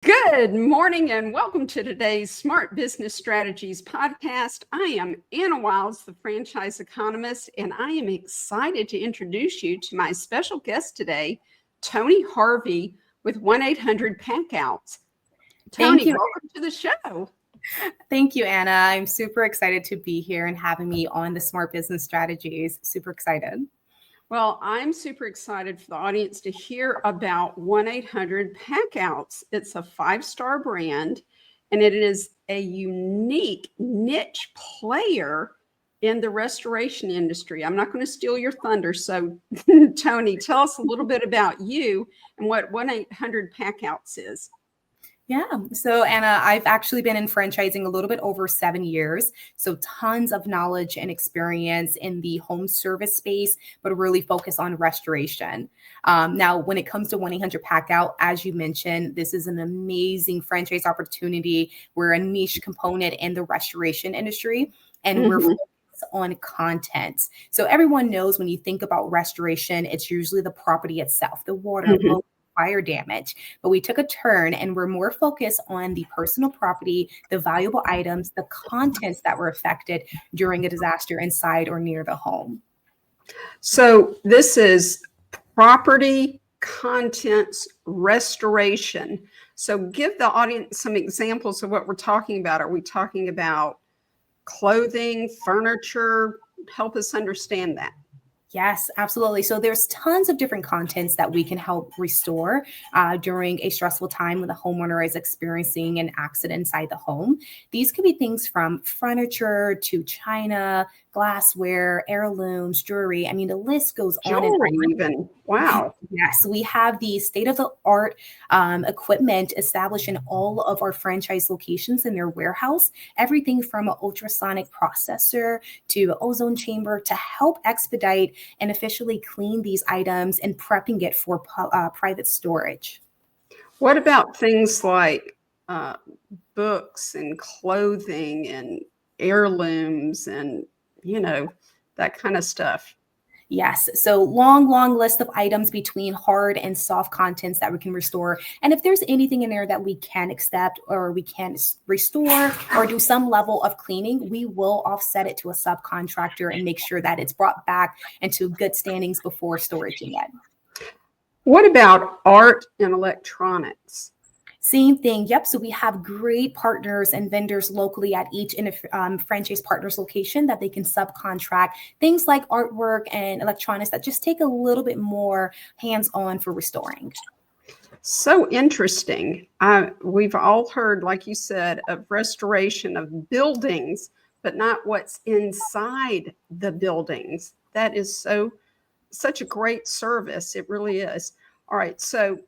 Good morning and welcome to today's Smart Business Strategies podcast. I am Anna Wiles, the franchise economist, and I am excited to introduce you to my special guest today, Tony Harvey with 1-800-PACKOUTS. Thank Tony, you. welcome to the show. Thank you, Anna. I'm super excited to be here and having me on the Smart Business Strategies. Super excited. Well, I'm super excited for the audience to hear about 1-800-PACKOUTS. It's a 5-star brand, and it is a unique niche player in the restoration industry. I'm not going to steal your thunder. So, Tony, tell us a little bit about you and what 1-800-PACKOUTS is. Yeah. So, Anna, I've actually been in franchising a little bit over 7 years. So tons of knowledge and experience in the home service space, but really focus on restoration. Now, when it comes to 1-800-PACKOUT, as you mentioned, this is an amazing franchise opportunity. We're a niche component in the restoration industry, and we're focused on content. So everyone knows when you think about restoration, it's usually the property itself, the water, fire damage, but we took a turn and we're more focused on the personal property, the valuable items, the contents that were affected during a disaster inside or near the home. So this is property contents restoration. So give the audience some examples of what we're talking about. Are we talking about clothing, furniture? Help us understand that. Yes, absolutely. So there's tons of different contents that we can help restore during a stressful time when the homeowner is experiencing an accident inside the home. These could be things from furniture to china, glassware, heirlooms, jewelry. I mean, the list goes on and on. Even. Wow. Yes, we have the state-of-the-art equipment established in all of our franchise locations in their warehouse. Everything from an ultrasonic processor to an ozone chamber to help expedite and officially clean these items and prepping it for private storage. What about things like books and clothing and heirlooms and, that kind of stuff? Yes. So long list of items between hard and soft contents that we can restore. And if there's anything in there that we can accept or we can restore or do some level of cleaning, we will offset it to a subcontractor and make sure that it's brought back into good standings before storage again. What about art and electronics? Same thing. Yep. So we have great partners and vendors locally at each franchise partners location that they can subcontract things like artwork and electronics that just take a little bit more hands-on for restoring. So interesting. We've all heard, like you said, of restoration of buildings, but not what's inside the buildings. That is such a great service. It really is. All right. So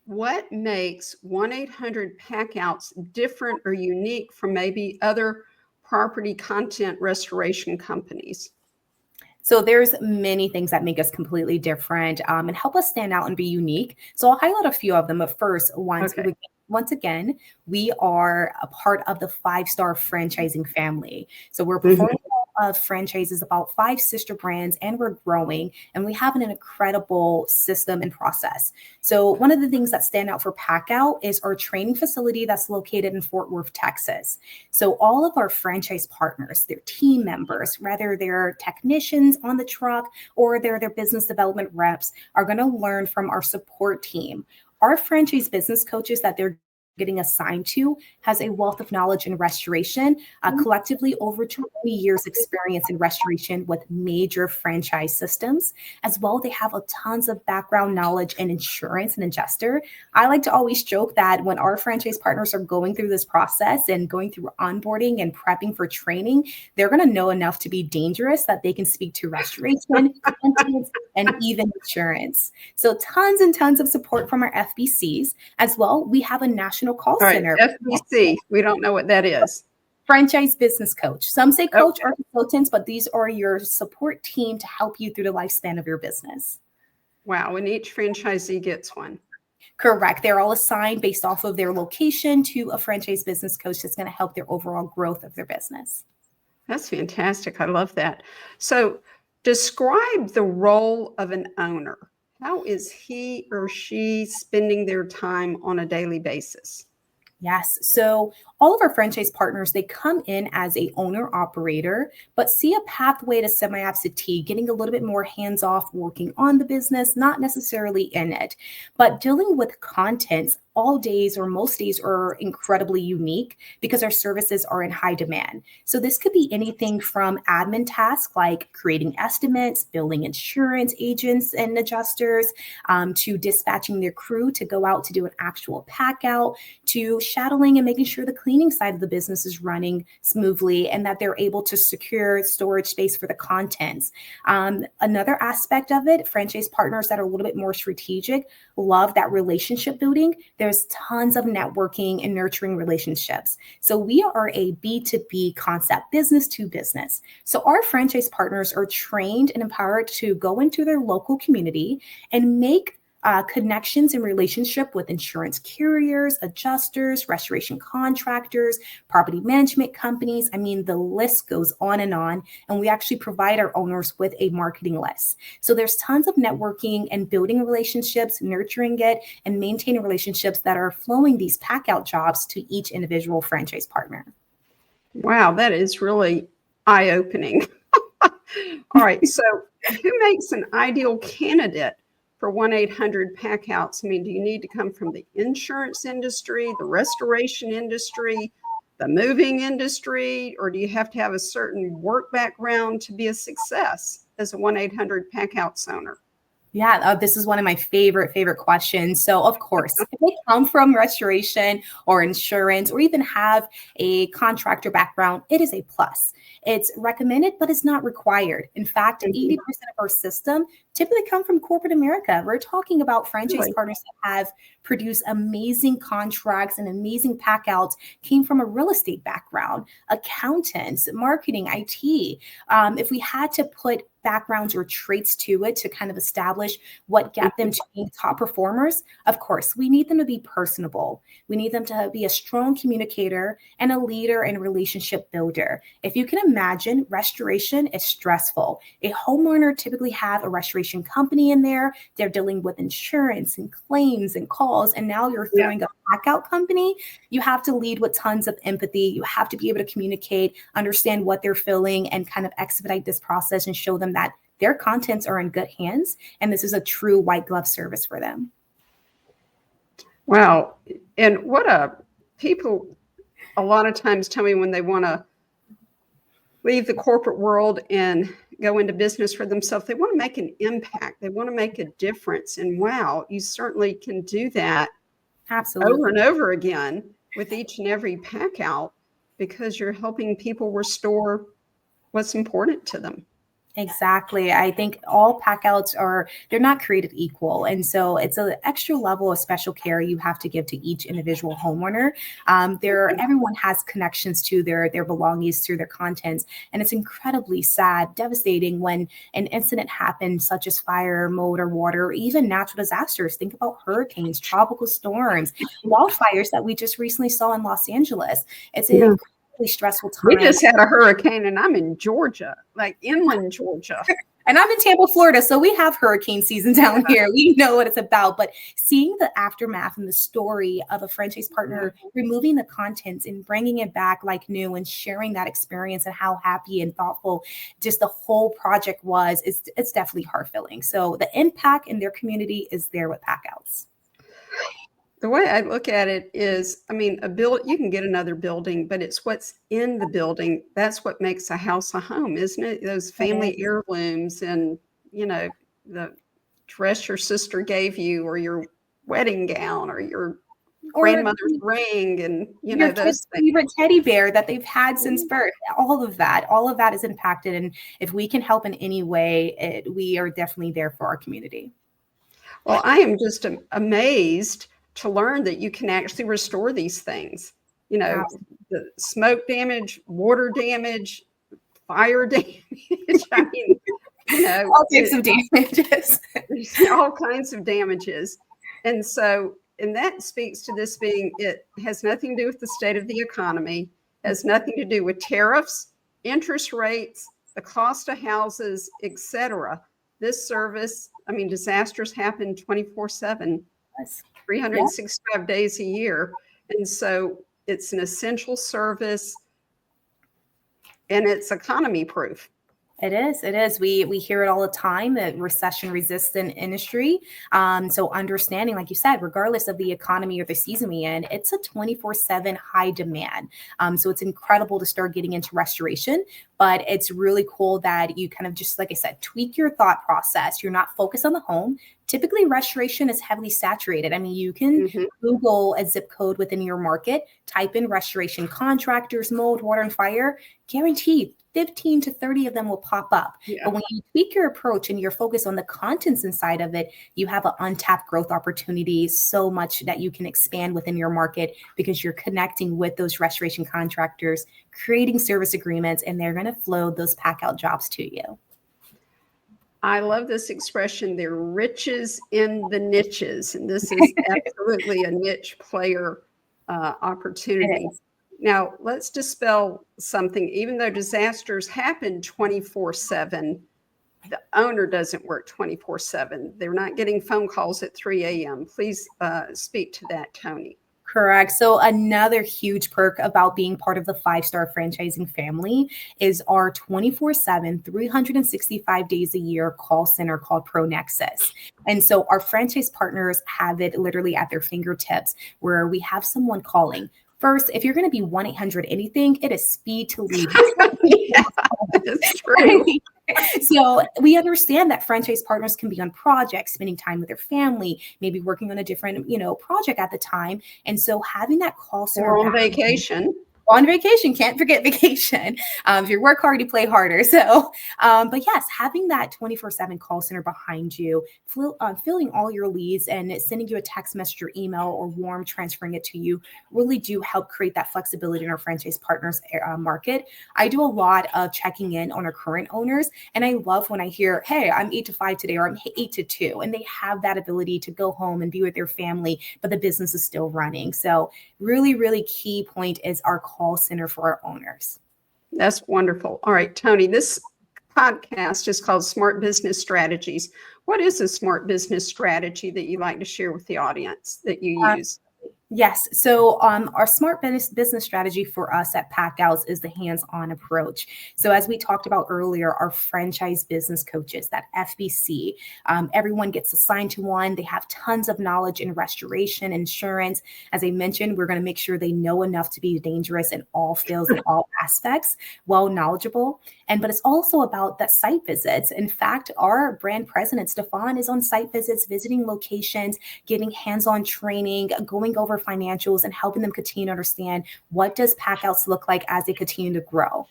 what makes 1-800-PACKOUTS different or unique from maybe other property content restoration companies? So there's many things that make us completely different and help us stand out and be unique. So I'll highlight a few of them. But first, once again, we are a part of the 5-star franchising family. So we're performing of franchises, about 5 sister brands, and we're growing, and we have an incredible system and process. So one of the things that stand out for PACKOUT is our training facility that's located in Fort Worth, Texas. So all of our franchise partners, their team members, whether they're technicians on the truck or they're their business development reps, are going to learn from our support team. Our franchise business coaches that they're getting assigned to has a wealth of knowledge in restoration, collectively over 20 years experience in restoration with major franchise systems. As well, they have a tons of background knowledge in insurance and adjuster. I like to always joke that when our franchise partners are going through this process and going through onboarding and prepping for training, they're going to know enough to be dangerous that they can speak to restoration, and even insurance. So tons and tons of support from our FBCs. As well, we have a national call center. FBC, we don't know what that is. Franchise business coach. Some say coach or consultants, but these are your support team to help you through the lifespan of your business. Wow, and each franchisee gets one. Correct. They're all assigned based off of their location to a franchise business coach that's going to help their overall growth of their business. That's fantastic. I love that. So describe the role of an owner. How is he or she spending their time on a daily basis? Yes. So all of our franchise partners, they come in as a owner operator, but see a pathway to semi-absentee, getting a little bit more hands off, working on the business, not necessarily in it, but dealing with contents. All days or most days are incredibly unique because our services are in high demand. So this could be anything from admin tasks like creating estimates, billing insurance agents and adjusters, to dispatching their crew to go out to do an actual pack out, to shadowing and making sure the cleaning side of the business is running smoothly and that they're able to secure storage space for the contents. Another aspect of it, franchise partners that are a little bit more strategic love that relationship building. There's tons of networking and nurturing relationships. So we are a B2B concept, business to business. So our franchise partners are trained and empowered to go into their local community and make connections and relationship with insurance carriers, adjusters, restoration contractors, property management companies. I mean, the list goes on. And we actually provide our owners with a marketing list. So there's tons of networking and building relationships, nurturing it, and maintaining relationships that are flowing these pack out jobs to each individual franchise partner. Wow, that is really eye-opening. All right, so who makes an ideal candidate for 1-800-PACK-OUTS? I mean, do you need to come from the insurance industry, the restoration industry, the moving industry, or do you have to have a certain work background to be a success as a 1-800-PACK-OUTS owner? Yeah, this is one of my favorite questions. So, of course, if they come from restoration or insurance or even have a contractor background, it is a plus. It's recommended, but it's not required. In fact, 80% of our system typically come from corporate America. We're talking about franchise partners that have produced amazing contracts and amazing pack outs, came from a real estate background, accountants, marketing, IT. If we had to put backgrounds or traits to it to kind of establish what get them to being top performers, of course, we need them to be personable. We need them to be a strong communicator and a leader and relationship builder. If you can imagine, restoration is stressful. A homeowner typically have a restoration company in there. They're dealing with insurance and claims and calls. And now you're throwing a pack out company. You have to lead with tons of empathy. You have to be able to communicate, understand what they're feeling, and kind of expedite this process and show them that their contents are in good hands. And this is a true white glove service for them. Wow. And people a lot of times tell me when they want to leave the corporate world and go into business for themselves, they want to make an impact. They want to make a difference. And wow, you certainly can do that over and over again with each and every pack out because you're helping people restore what's important to them. Exactly. I think all pack outs they're not created equal. And so it's an extra level of special care you have to give to each individual homeowner. Everyone has connections to their belongings, to their contents. And it's incredibly sad, devastating when an incident happens, such as fire, mold, or water, or even natural disasters. Think about hurricanes, tropical storms, wildfires that we just recently saw in Los Angeles. It's an stressful time. We just had a hurricane and I'm in Georgia, like inland Georgia. And I'm in Tampa, Florida, so we have hurricane season down here. We know what it's about. But seeing the aftermath and the story of a franchise partner removing the contents and bringing it back like new and sharing that experience and how happy and thoughtful just the whole project was, it's definitely heart-filling. So the impact in their community is there with pack outs. The way I look at it is, I mean, you can get another building, but it's what's in the building. That's what makes a house a home, isn't it? Those family heirlooms and, the dress your sister gave you or your wedding gown or your grandmother's ring and, your those favorite teddy bear that they've had since birth. All of that is impacted. And if we can help in any way, we are definitely there for our community. Well, I am just amazed to learn that you can actually restore these things. The smoke damage, water damage, fire damage. I mean, all types of damages. All kinds of damages. And that speaks to this being, it has nothing to do with the state of the economy, has nothing to do with tariffs, interest rates, the cost of houses, etc. This service I mean, disasters happen 24/7, Yes. 365 days a year. And so it's an essential service and it's economy proof. It is. It is. We hear it all the time. A recession resistant industry. So understanding, like you said, regardless of the economy or the season we in, it's a 24/7 high demand. So it's incredible to start getting into restoration. But it's really cool that you kind of just, like I said, tweak your thought process. You're not focused on the home. Typically, restoration is heavily saturated. I mean, you can Google a zip code within your market, type in restoration contractors, mold, water, and fire. Guaranteed 15 to 30 of them will pop up. Yeah. But when you tweak your approach and you're focused on the contents inside of it, you have an untapped growth opportunity so much that you can expand within your market because you're connecting with those restoration contractors, creating service agreements, and they're going to flow those pack out jobs to you. I love this expression, there are riches in the niches. And this is absolutely a niche player opportunity. Now, let's dispel something. Even though disasters happen 24/7, the owner doesn't work 24/7. They're not getting phone calls at 3 a.m. Please speak to that, Tony. Correct. So another huge perk about being part of the 5-star franchising family is our 24/7, 365 days a year call center called ProNexus. And so our franchise partners have it literally at their fingertips where we have someone calling. First, if you're going to be 1-800 anything, it is speed to lead. Yeah, that's true. So we understand that franchise partners can be on projects, spending time with their family, maybe working on a different, project at the time. And so having that call center Or on vacation. On vacation, can't forget vacation. If you work hard, you play harder. So, but yes, having that 24/7 call center behind you, filling all your leads and sending you a text message or email or warm transferring it to you really do help create that flexibility in our franchise partners market. I do a lot of checking in on our current owners, and I love when I hear, hey, I'm 8 to 5 today, or I'm 8 to 2, and they have that ability to go home and be with their family, but the business is still running. So really, really key point is our call center for our owners. That's wonderful. All right, Tony, this podcast is called Smart Business Strategies. What is a smart business strategy that you like to share with the audience that you use? Yes. So our smart business strategy for us at Packouts is the hands-on approach. So as we talked about earlier, our franchise business coaches, that FBC, everyone gets assigned to one. They have tons of knowledge in restoration, insurance. As I mentioned, we're going to make sure they know enough to be dangerous in all fields and all aspects, well knowledgeable. But it's also about that site visits. In fact, our brand president, Stefan, is on site visits, visiting locations, getting hands-on training, going over financials and helping them continue to understand what does Packouts look like as they continue to grow.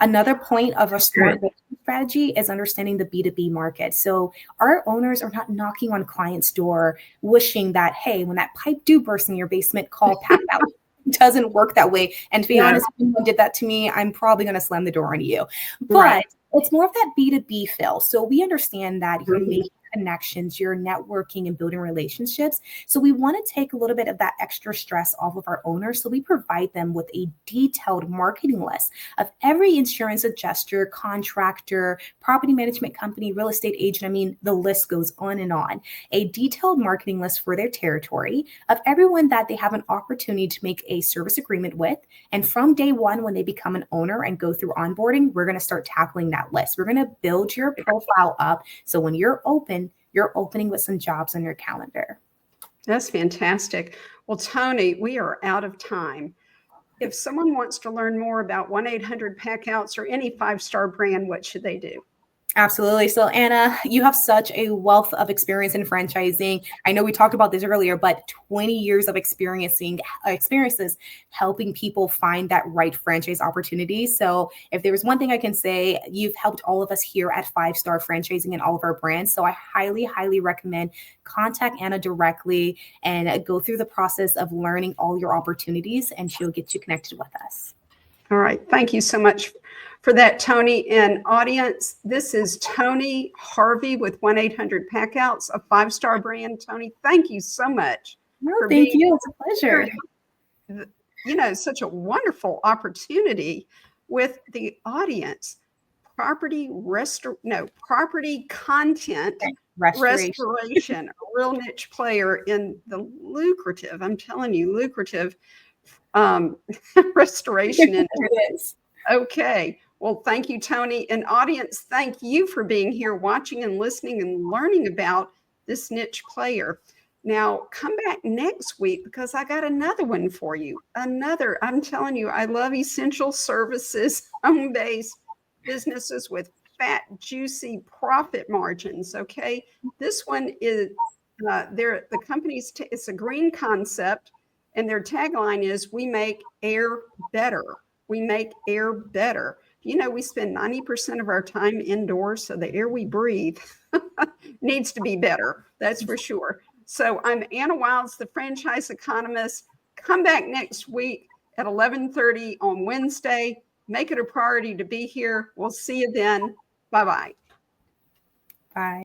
Another point of our smart business strategy is understanding the B2B market. So our owners are not knocking on clients' door wishing that, hey, when that pipe do burst in your basement, call Packouts. It doesn't work that way. And to be honest, if anyone did that to me, I'm probably going to slam the door on you. But it's more of that B2B feel. So we understand that you're making connections, you're networking and building relationships. So we want to take a little bit of that extra stress off of our owners. So we provide them with a detailed marketing list of every insurance adjuster, contractor, property management company, real estate agent. I mean, the list goes on and on. A detailed marketing list for their territory of everyone that they have an opportunity to make a service agreement with. And from day one, when they become an owner and go through onboarding, we're going to start tackling that list. We're going to build your profile up. So when you're opening with some jobs on your calendar. That's fantastic. Well, Tony, we are out of time. If someone wants to learn more about 1-800 Packouts or any 5-star brand, what should they do? Absolutely. So Anna, you have such a wealth of experience in franchising. I know we talked about this earlier, but 20 years of experiences helping people find that right franchise opportunity. So if there was one thing I can say, you've helped all of us here at 5-star franchising and all of our brands. So I highly, highly recommend contact Anna directly and go through the process of learning all your opportunities, and she'll get you connected with us. All right. Thank you so much for that, Tony. And audience, this is Tony Harvey with 1-800 Packouts, a 5-star brand. Tony, thank you so much. Thank you. It's a pleasure. Such a wonderful opportunity with the audience. Property content restoration, a real niche player in the lucrative, I'm telling you, lucrative restoration industry. It is. Okay. Well, thank you, Tony. And audience, thank you for being here, watching and listening and learning about this niche player. Now, come back next week because I got another one for you. I'm telling you, I love essential services, home-based businesses with fat, juicy profit margins. Okay. This one is the company's, it's a green concept, and their tagline is, "We make air better." We make air better. You know, we spend 90% of our time indoors, so the air we breathe needs to be better. That's for sure. So I'm Anna Wilds, the franchise economist. Come back next week at 11:30 on Wednesday. Make it a priority to be here. We'll see you then. Bye-bye. Bye.